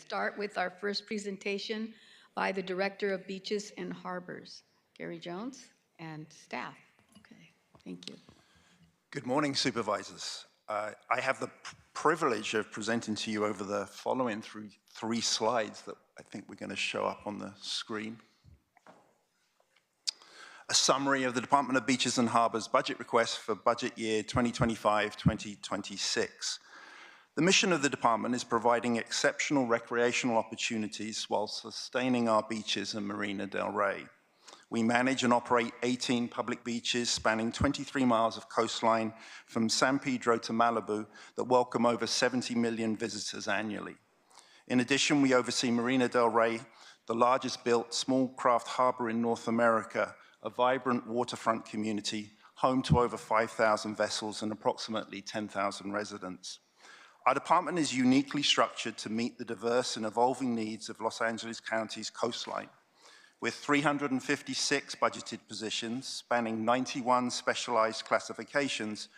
start with our first presentation by the Director of Beaches and Harbors, Gary Jones, and staff. Okay, thank you. Good morning, supervisors. I have the privilege of presenting to you over the following three slides that I think we're going to show up on the screen. A summary of the Department of Beaches and Harbors budget request for budget year 2025-2026. The mission of the department is providing exceptional recreational opportunities while sustaining our beaches and Marina del Rey. We manage and operate 18 public beaches spanning 23 miles of coastline from San Pedro to Malibu that welcome over 70 million visitors annually. In addition, we oversee Marina del Rey, the largest built small craft harbor in North America, a vibrant waterfront community, home to over 5,000 vessels and approximately 10,000 residents. Our department is uniquely structured to meet the diverse and evolving needs of Los Angeles County's coastline. With 356 budgeted positions spanning 91 specialized classifications,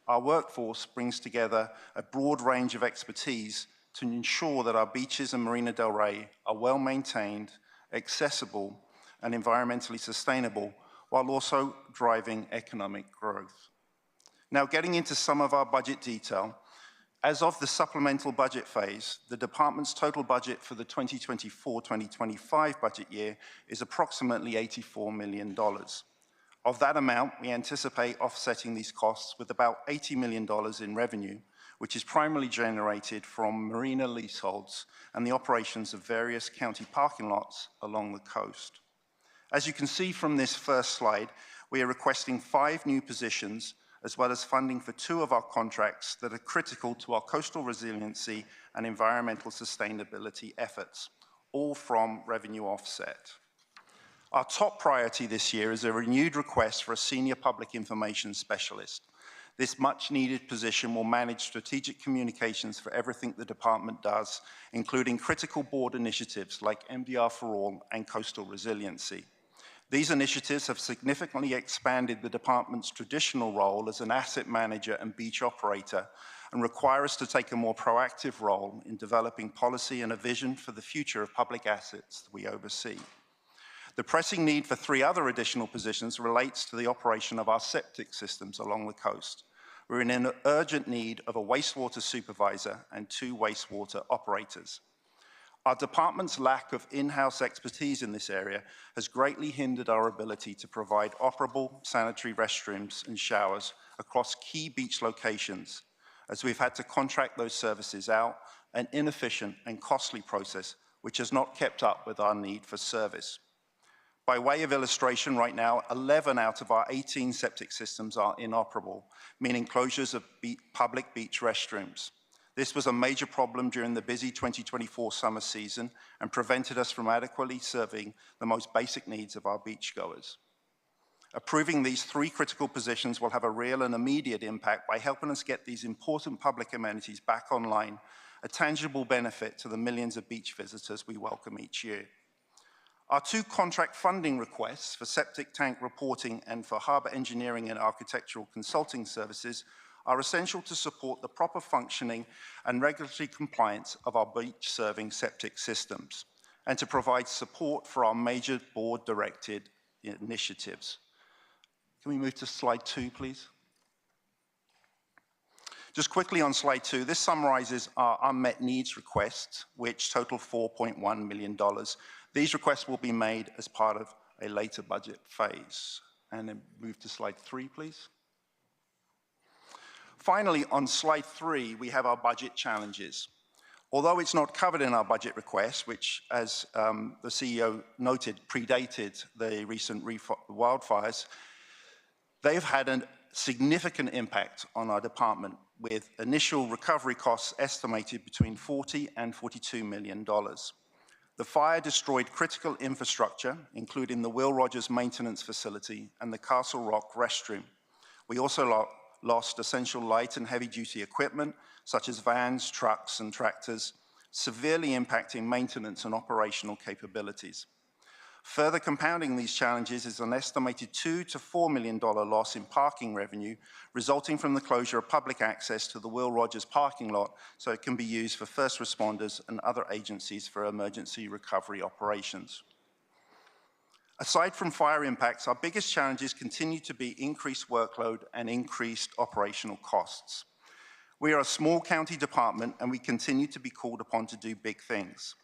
our workforce brings together a broad range of expertise to ensure that our beaches and Marina del Rey are well maintained, accessible, and environmentally sustainable, while also driving economic growth. Now, getting into some of our budget detail, as of the supplemental budget phase, the department's total budget for the 2024-2025 budget year is approximately $84 million. Of that amount, we anticipate offsetting these costs with about $80 million in revenue, which is primarily generated from marina leaseholds and the operations of various county parking lots along the coast. As you can see from this first slide, we are requesting 5 new positions, as well as funding for 2 of our contracts that are critical to our coastal resiliency and environmental sustainability efforts, all from revenue offset. Our top priority this year is a renewed request for a senior public information specialist. This much-needed position will manage strategic communications for everything the department does, including critical board initiatives like MDR for All and coastal resiliency. These initiatives have significantly expanded the department's traditional role as an asset manager and beach operator and require us to take a more proactive role in developing policy and a vision for the future of public assets that we oversee. The pressing need for 3 other additional positions relates to the operation of our septic systems along the coast. We're in an urgent need of a wastewater supervisor and 2 wastewater operators. Our department's lack of in-house expertise in this area has greatly hindered our ability to provide operable sanitary restrooms and showers across key beach locations, as we've had to contract those services out, an inefficient and costly process which has not kept up with our need for service. By way of illustration, right now, 11 out of our 18 septic systems are inoperable, meaning closures of public beach restrooms. This was a major problem during the busy 2024 summer season and prevented us from adequately serving the most basic needs of our beachgoers. Approving these 3 critical positions will have a real and immediate impact by helping us get these important public amenities back online, a tangible benefit to the millions of beach visitors we welcome each year. Our 2 contract funding requests for septic tank reporting and for harbor engineering and architectural consulting services are essential to support the proper functioning and regulatory compliance of our beach-serving septic systems and to provide support for our major board-directed initiatives. Can we move to slide 2, please? Just quickly on slide 2, this summarizes our unmet needs requests, which total $4.1 million. These requests will be made as part of a later budget phase. And then move to slide 3, please. Finally, on slide 3, we have our budget challenges. Although it's not covered in our budget request, which, as the CEO noted, predated the recent wildfires, they've had a significant impact on our department, with initial recovery costs estimated between $40 and $42 million. The fire destroyed critical infrastructure, including the Will Rogers Maintenance Facility and the Castle Rock restroom. We also lost essential light and heavy-duty equipment, such as vans, trucks, and tractors, severely impacting maintenance and operational capabilities. Further compounding these challenges is an estimated $2 to $4 million loss in parking revenue resulting from the closure of public access to the Will Rogers parking lot so it can be used for first responders and other agencies for emergency recovery operations. Aside from fire impacts, our biggest challenges continue to be increased workload and increased operational costs. We are a small county department and we continue to be called upon to do big things.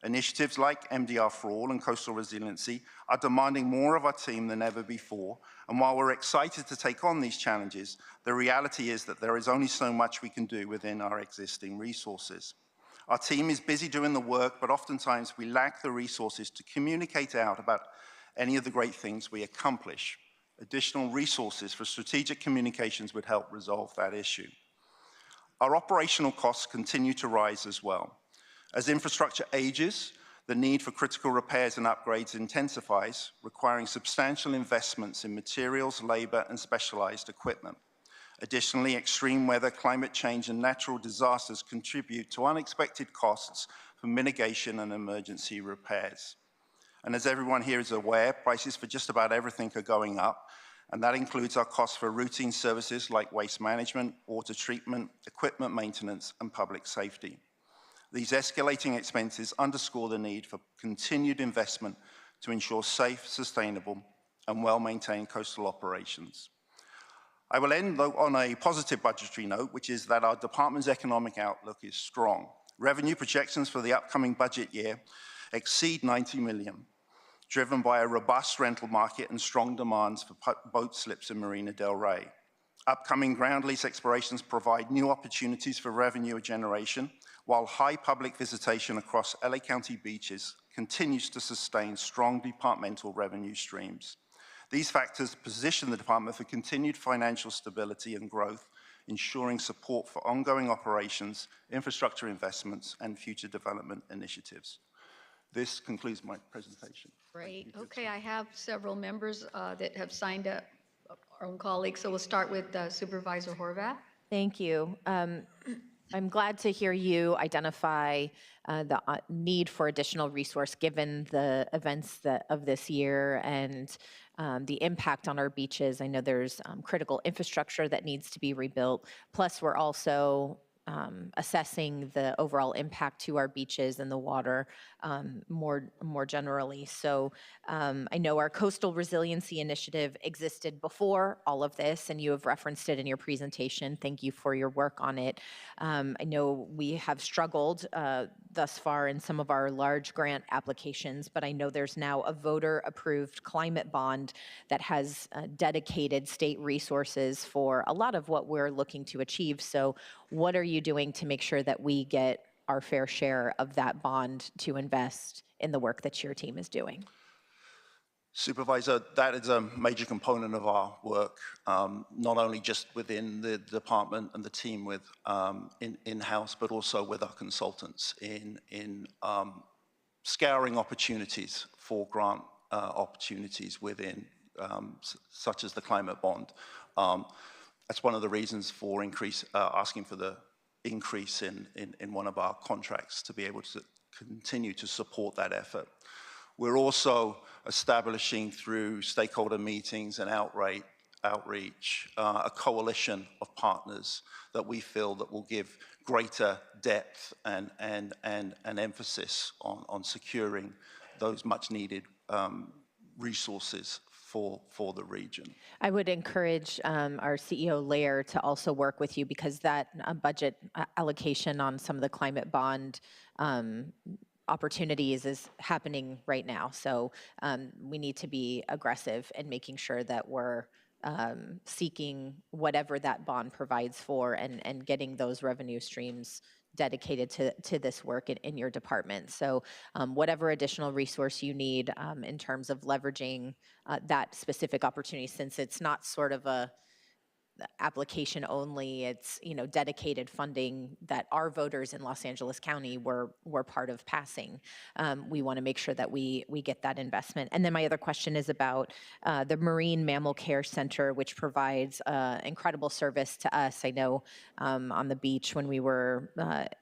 Initiatives like MDR for All and Coastal Resiliency are demanding more of our team than ever before, and while we're excited to take on these challenges, the reality is that there is only so much we can do within our existing resources. Our team is busy doing the work, but oftentimes we lack the resources to communicate out about any of the great things we accomplish. Additional resources for strategic communications would help resolve that issue. Our operational costs continue to rise as well. As infrastructure ages, the need for critical repairs and upgrades intensifies, requiring substantial investments in materials, labor, and specialized equipment. Additionally, extreme weather, climate change, and natural disasters contribute to unexpected costs for mitigation and emergency repairs. And as everyone here is aware, prices for just about everything are going up, and that includes our costs for routine services like waste management, water treatment, equipment maintenance, and public safety. These escalating expenses underscore the need for continued investment to ensure safe, sustainable, and well-maintained coastal operations. I will end, though, on a positive budgetary note, which is that our department's economic outlook is strong. Revenue projections for the upcoming budget year exceed $90 million, driven by a robust rental market and strong demands for boat slips in Marina del Rey. Upcoming ground lease expirations provide new opportunities for revenue generation, while high public visitation across LA County beaches continues to sustain strong departmental revenue streams. These factors position the department for continued financial stability and growth, ensuring support for ongoing operations, infrastructure investments, and future development initiatives. This concludes my presentation. Great. Okay, I have several members that have signed up, our own colleagues, so we'll start with Supervisor Horvath. Thank you. I'm glad to hear you identify the need for additional resource given the events of this year and the impact on our beaches. I know there's critical infrastructure that needs to be rebuilt. Plus, we're also assessing the overall impact to our beaches and the water more generally. So I know our Coastal Resiliency Initiative existed before all of this, and you have referenced it in your presentation. Thank you for your work on it. I know we have struggled thus far in some of our large grant applications, but I know there's now a voter-approved climate bond that has dedicated state resources for a lot of what we're looking to achieve. So what are you doing to make sure that we get our fair share of that bond to invest in the work that your team is doing? Supervisor, that is a major component of our work, not only just within the department and the team with in-house, but also with our consultants in scouring opportunities for grant opportunities within, such as the climate bond. That's one of the reasons for asking for the increase in one of our contracts to be able to continue to support that effort. We're also establishing through stakeholder meetings and outreach a coalition of partners that we feel that will give greater depth and emphasis on securing those much needed resources for the region. I would encourage our CEO Lair to also work with you because that budget allocation on some of the climate bond opportunities is happening right now. So we need to be aggressive in making sure that we're seeking whatever that bond provides for and getting those revenue streams dedicated to this work in your department. So whatever additional resource you need in terms of leveraging that specific opportunity, since it's not sort of a application only. It's, dedicated funding that our voters in Los Angeles County were part of passing. We want to make sure that we get that investment. And then my other question is about the Marine Mammal Care Center, which provides incredible service to us. I know on the beach when we were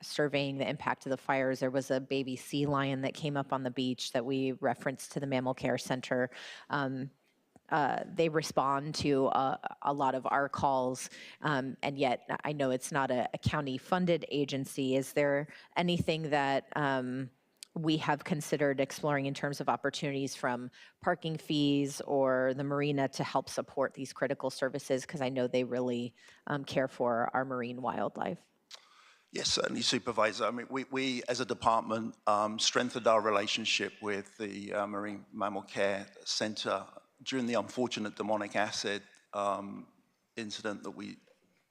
surveying the impact of the fires, there was a baby sea lion that came up on the beach that we referenced to the Mammal Care Center. They respond to a lot of our calls, and yet I know it's not a county-funded agency. Is there anything that we have considered exploring in terms of opportunities from parking fees or the marina to help support these critical services? Because I know they really care for our marine wildlife. Yes, certainly, Supervisor. I mean, we as a department strengthened our relationship with the Marine Mammal Care Center during the unfortunate demonic acid incident that we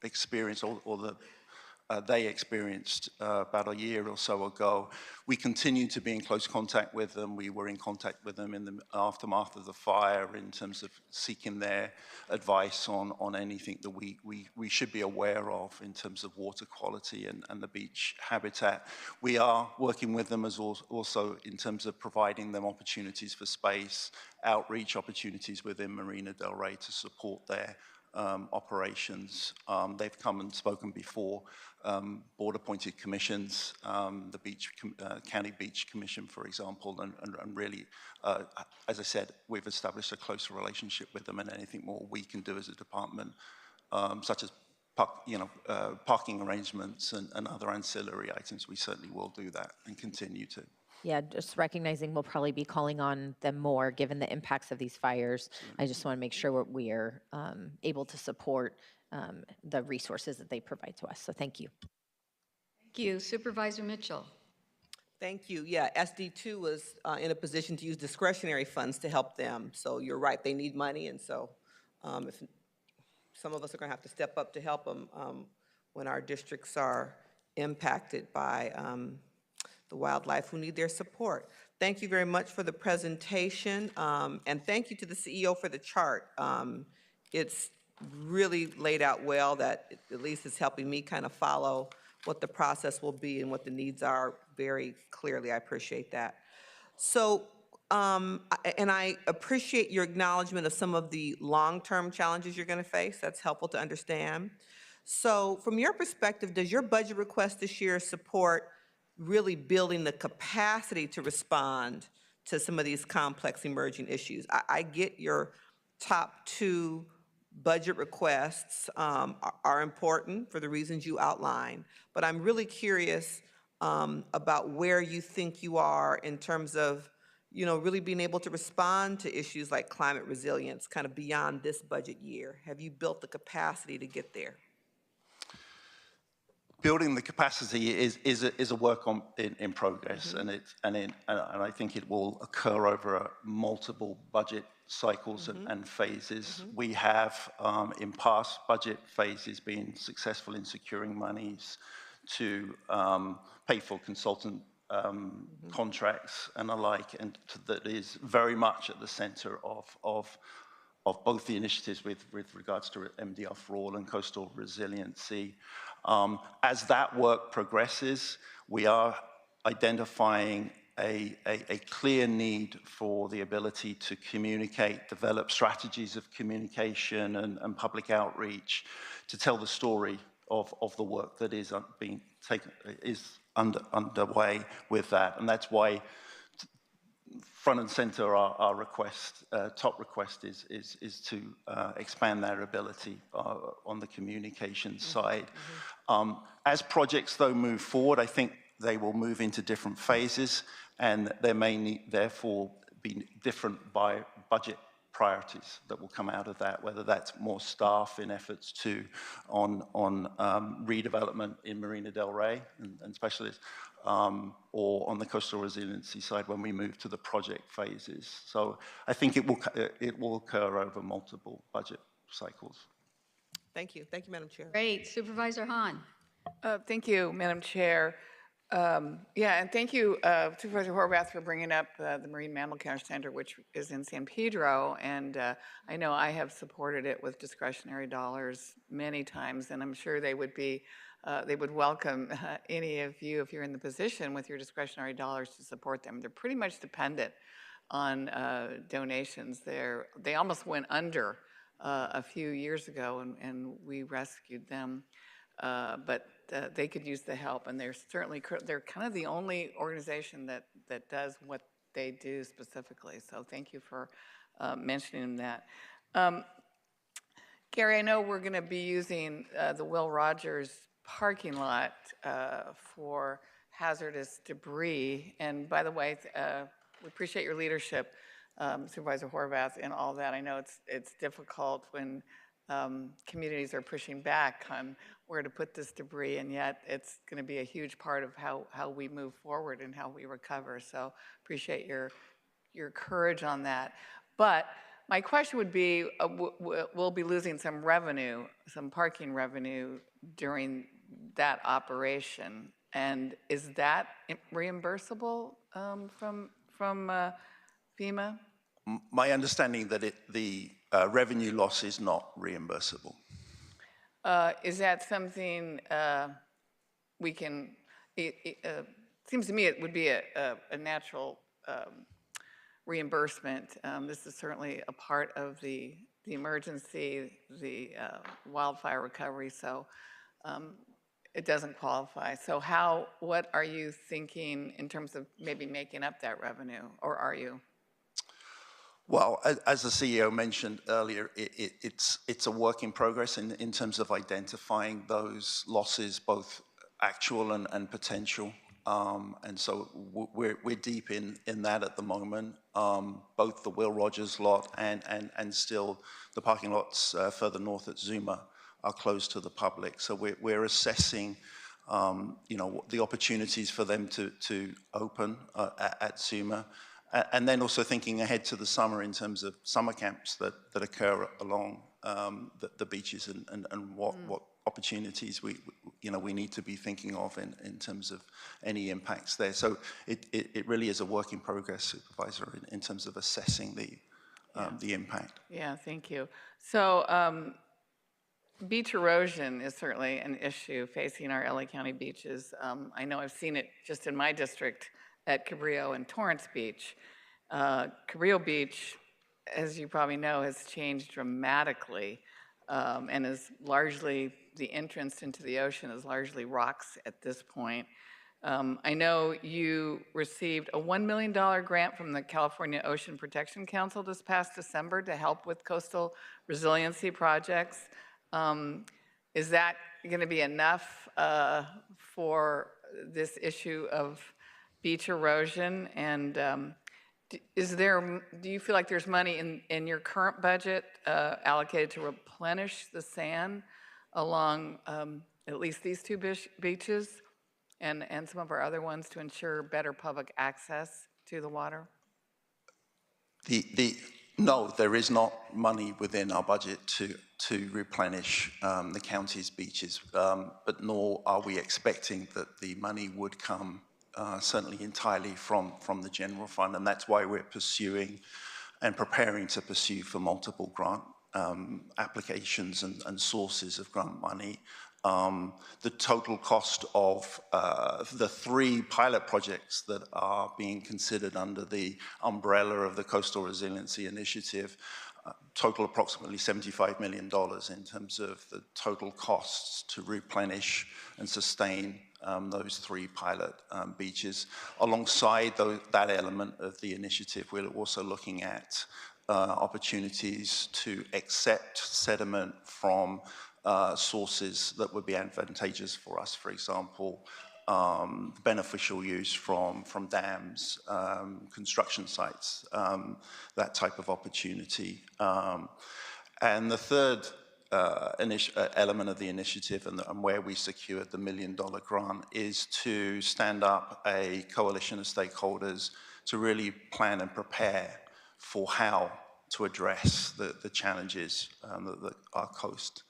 experienced, they experienced about a year or so ago. We continue to be in close contact with them. We were in contact with them in the aftermath of the fire in terms of seeking their advice on anything that we should be aware of in terms of water quality and the beach habitat. We are working with them as also in terms of providing them opportunities for space, outreach opportunities within Marina Del Rey to support their operations. They've come and spoken before board-appointed commissions, the County Beach Commission, for example, and really, as I said, we've established a closer relationship with them, and anything more we can do as a department, such as parking arrangements and other ancillary items, we certainly will do that and continue to. Yeah, just recognizing we'll probably be calling on them more given the impacts of these fires. I just want to make sure we are able to support the resources that they provide to us. So thank you. Thank you. Supervisor Mitchell. Thank you. Yeah, SD2 was in a position to use discretionary funds to help them. So you're right, they need money, and so if some of us are going to have to step up to help them when our districts are impacted by the wildlife who need their support. Thank you very much for the presentation, and thank you to the CEO for the chart. It's really laid out well, that at least it's helping me kind of follow what the process will be and what the needs are very clearly. I appreciate that. So, and I appreciate your acknowledgement of some of the long-term challenges you're going to face. That's helpful to understand. So from your perspective, does your budget request this year support really building the capacity to respond to some of these complex emerging issues? I get your top two budget requests are important for the reasons you outlined, but I'm really curious about where you think you are in terms of, really being able to respond to issues like climate resilience kind of beyond this budget year. Have you built the capacity to get there? Building the capacity is a work in progress, Mm-hmm. and I think it will occur over multiple budget cycles Mm-hmm. and phases. Mm-hmm. We have, in past budget phases, been successful in securing monies to pay for consultant contracts and the like, and that is very much at the center of both the initiatives with regards to MDR for all and coastal resiliency. As that work progresses, we are identifying a clear need for the ability to communicate, develop strategies of communication and public outreach to tell the story of the work that is being taken, underway with that. And that's why front and center our request, top request is to expand their ability on the communication side. As projects though move forward, I think they will move into different phases, and there may therefore be different by budget priorities that will come out of that, whether that's more staff in efforts on redevelopment in Marina Del Rey and specialists, or on the coastal resiliency side when we move to the project phases. So I think it will occur over multiple budget cycles. Thank you. Thank you, Madam Chair. Great. Supervisor Hahn. Thank you, Madam Chair. Yeah, and thank you, Supervisor Horvath, for bringing up the Marine Mammal Care Center, which is in San Pedro. And I know I have supported it with discretionary dollars many times, and I'm sure they would welcome any of you, if you're in the position with your discretionary dollars, to support them. They're pretty much dependent on donations. They almost went under a few years ago, and we rescued them. But they could use the help, and they're kind of the only organization that does what they do specifically. So thank you for mentioning that. Gary, I know we're going to be using the Will Rogers parking lot for hazardous debris. And by the way, we appreciate your leadership, Supervisor Horvath, in all that. I know it's difficult when communities are pushing back on where to put this debris, and yet it's going to be a huge part of how we move forward and how we recover. So appreciate your courage on that. But my question would be, we'll be losing some revenue, some parking revenue during that operation. And is that reimbursable from FEMA? My understanding that the revenue loss is not reimbursable. Is that something we can, seems to me it would be a natural reimbursement. This is certainly a part of the emergency, the wildfire recovery, so it doesn't qualify. So what are you thinking in terms of maybe making up that revenue, or are you? Well, as the CEO mentioned earlier, it's a work in progress in terms of identifying those losses, both actual and potential. And so we're deep in that at the moment. Both the Will Rogers lot and still the parking lots further north at Zuma are closed to the public. So we're assessing the opportunities for them to open at Zuma. And then also thinking ahead to the summer in terms of summer camps that occur along the beaches and what opportunities we need to be thinking of in terms of any impacts there. So it really is a work in progress, Supervisor, in terms of assessing the impact. Yeah, thank you. So beach erosion is certainly an issue facing our LA County beaches. I know I've seen it just in my district at Cabrillo and Torrance Beach. Cabrillo Beach, as you probably know, has changed dramatically and is largely, the entrance into the ocean is largely rocks at this point. I know you received a $1 million grant from the California Ocean Protection Council this past December to help with coastal resiliency projects. Is that going to be enough for this issue of beach erosion? And do you feel like there's money in your current budget allocated to replenish the sand along at least these two beaches and some of our other ones to ensure better public access to the water? No, there is not money within our budget to replenish the county's beaches, but nor are we expecting that the money would come certainly entirely from the general fund, and that's why we're pursuing and preparing to pursue for multiple grant applications and sources of grant money. The total cost of the 3 pilot projects that are being considered under the umbrella of the Coastal Resiliency Initiative total approximately $75 million in terms of the total costs to replenish and sustain those 3 pilot beaches. Alongside that element of the initiative, we're also looking at opportunities to accept sediment from sources that would be advantageous for us. For example, beneficial use from dams, construction sites, that type of opportunity. And the third element of the initiative and where we secured the $1 million grant is to stand up a coalition of stakeholders to really plan and prepare for how to address the challenges that our coast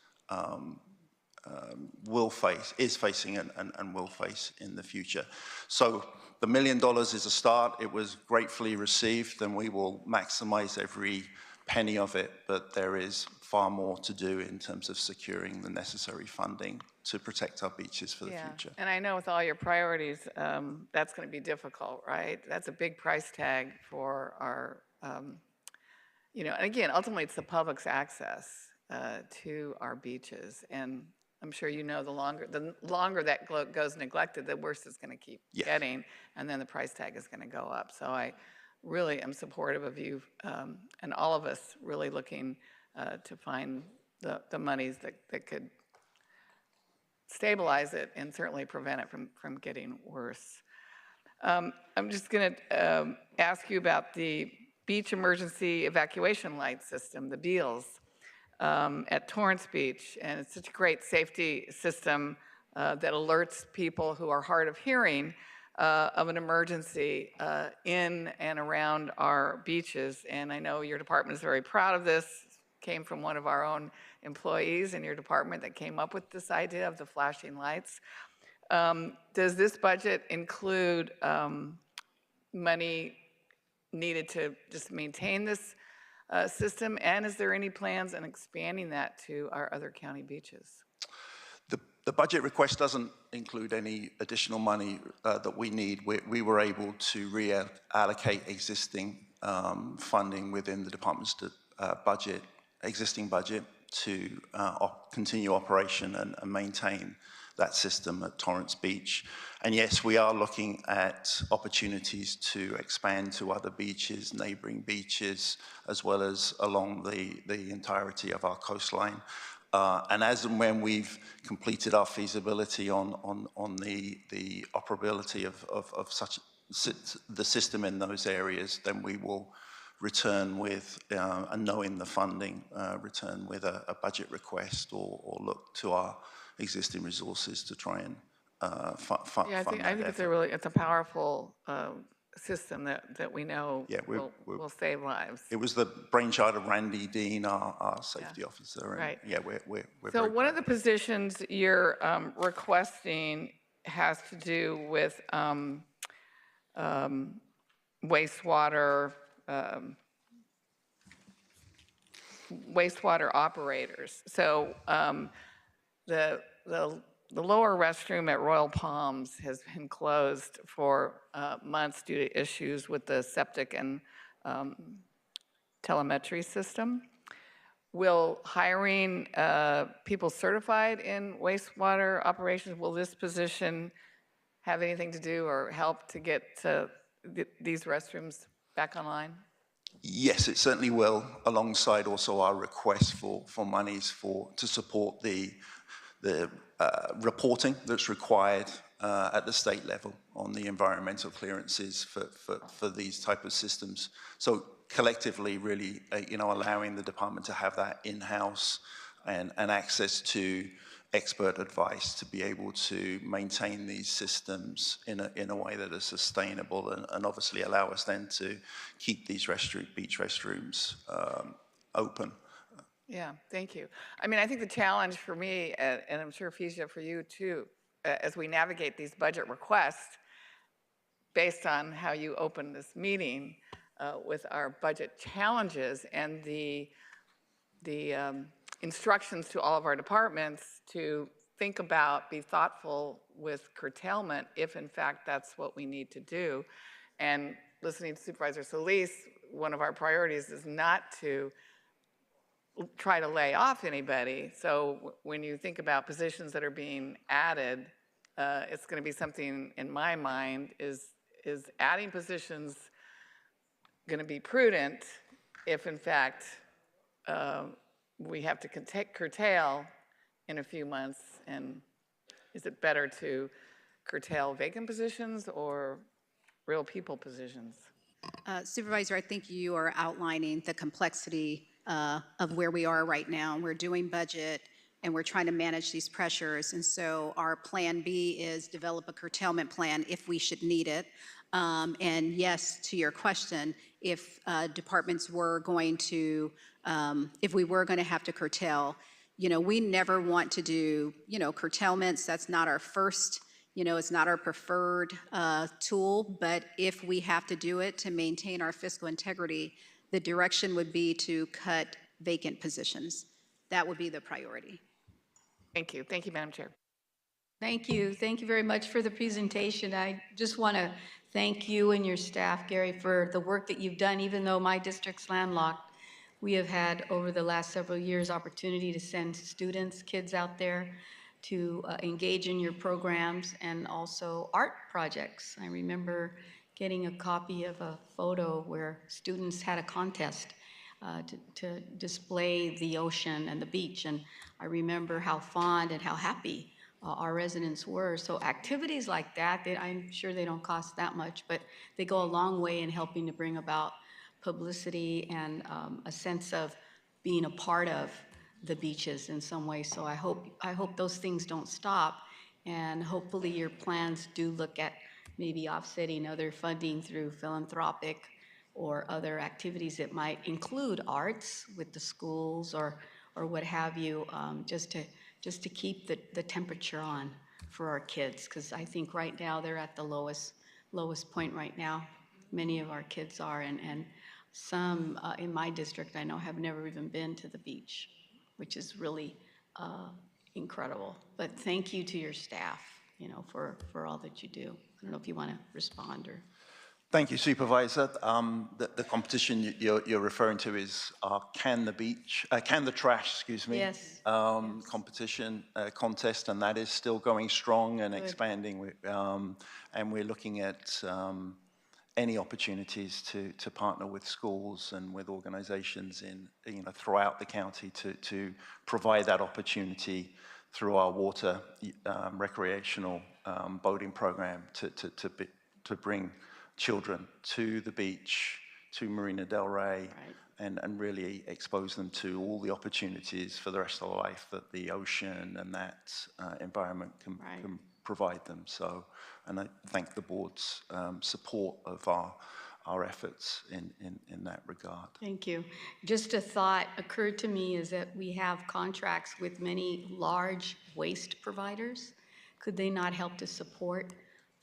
is facing and will face in the future. So the $1 million is a start. It was gratefully received, and we will maximize every penny of it, but there is far more to do in terms of securing the necessary funding to protect our beaches for the future. And I know with all your priorities, that's going to be difficult, right? That's a big price tag for our, and again, ultimately, it's the public's access to our beaches. And I'm sure you know the longer that goes neglected, the worse it's going to keep getting, and then the price tag is going to go up. So I really am supportive of you and all of us really looking to find the monies that could stabilize it and certainly prevent it from getting worse. I'm just going to ask you about the beach emergency evacuation light system, the BEALS, at Torrance Beach. And it's such a great safety system that alerts people who are hard of hearing of an emergency in and around our beaches. And I know your department is very proud of this. Came from one of our own employees in your department that came up with this idea of the flashing lights. Does this budget include money needed to just maintain this system? And is there any plans on expanding that to our other county beaches? The budget request doesn't include any additional money that we need. We were able to reallocate existing funding within the department's existing budget to continue operation and maintain that system at Torrance Beach. And yes, we are looking at opportunities to expand to other beaches, neighboring beaches, as well as along the entirety of our coastline. And as and when we've completed our feasibility on the operability of such the system in those areas, then we will return with, and knowing the funding, return with a budget request or look to our existing resources to try and fund Yeah, I think it's a powerful system that we know will save lives. It was the brainchild of Randy Dean, our safety officer. And right. Yeah, we're So one of the positions you're requesting has to do with wastewater operators. So the lower restroom at Royal Palms has been closed for months due to issues with the septic and telemetry system. Will hiring people certified in wastewater operations, will this position have anything to do or help to get these restrooms back online? Yes, it certainly will, alongside also our request for monies to support the reporting that's required at the state level on the environmental clearances for these type of systems. So collectively, really, allowing the department to have that in-house and access to expert advice to be able to maintain these systems in a way that is sustainable and obviously allow us then to keep these beach restrooms open. Yeah, thank you. I mean, I think the challenge for me, and I'm sure Fesia for you too, as we navigate these budget requests, based on how you opened this meeting with our budget challenges and the instructions to all of our departments to think about, be thoughtful with curtailment, if in fact that's what we need to do. And listening to Supervisor Solis, one of our priorities is not to try to lay off anybody. So when you think about positions that are being added, it's going to be something in my mind is adding positions going to be prudent if in fact we have to curtail in a few months? And is it better to curtail vacant positions or real people positions? Supervisor, I think you are outlining the complexity of where we are right now. We're doing budget and we're trying to manage these pressures. And so our plan B is develop a curtailment plan if we should need it. And yes, to your question, if departments were going to, if we were going to have to curtail, we never want to do, curtailments. That's not our first, it's not our preferred tool. But if we have to do it to maintain our fiscal integrity, the direction would be to cut vacant positions. That would be the priority. Thank you. Thank you, Madam Chair. Thank you. Thank you very much for the presentation. I just want to thank you and your staff, Gary, for the work that you've done. Even though my district's landlocked, we have had over the last several years opportunity to send students, kids out there to engage in your programs and also art projects. I remember getting a copy of a photo where students had a contest to display the ocean and the beach. And I remember how fond and how happy our residents were. So activities like that, I'm sure they don't cost that much, but they go a long way in helping to bring about publicity and a sense of being a part of the beaches in some way. So I hope those things don't stop, and hopefully your plans do look at maybe offsetting other funding through philanthropic or other activities that might include arts with the schools or what have you, just to keep the temperature on for our kids, because I think right now they're at the lowest point right now. Many of our kids are, and some in my district I know have never even been to the beach, which is really incredible. But thank you to your staff, for all that you do. I don't know if you want to respond or. Thank you, Supervisor. The competition you're referring to is Can the Trash, excuse me. Yes. Competition, contest, and that is still going strong and expanding. And we're looking at any opportunities to partner with schools and with organizations throughout the county to provide that opportunity through our water recreational boating program to bring children to the beach, to Marina Del Rey, right, and really expose them to all the opportunities for the rest of their life that the ocean and that environment can provide them. So, and I thank the board's support of our efforts in that regard. Thank you. Just a thought occurred to me is that we have contracts with many large waste providers. Could they not help to support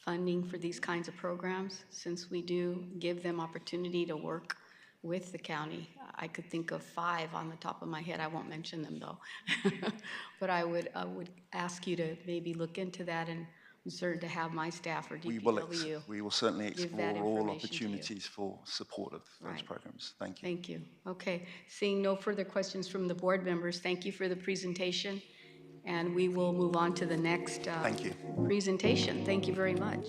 funding for these kinds of programs, since we do give them opportunity to work with the county? I could think of 5 on the top of my head. I won't mention them though. But I would ask you to maybe look into that, and I'm certain to have my staff or DPW. We will certainly explore all information to you. opportunities for support of those programs. Thank you. Thank you. Okay, seeing no further questions from the board members, thank you for the presentation. And we will move on to the next Thank you. presentation. Thank you very much.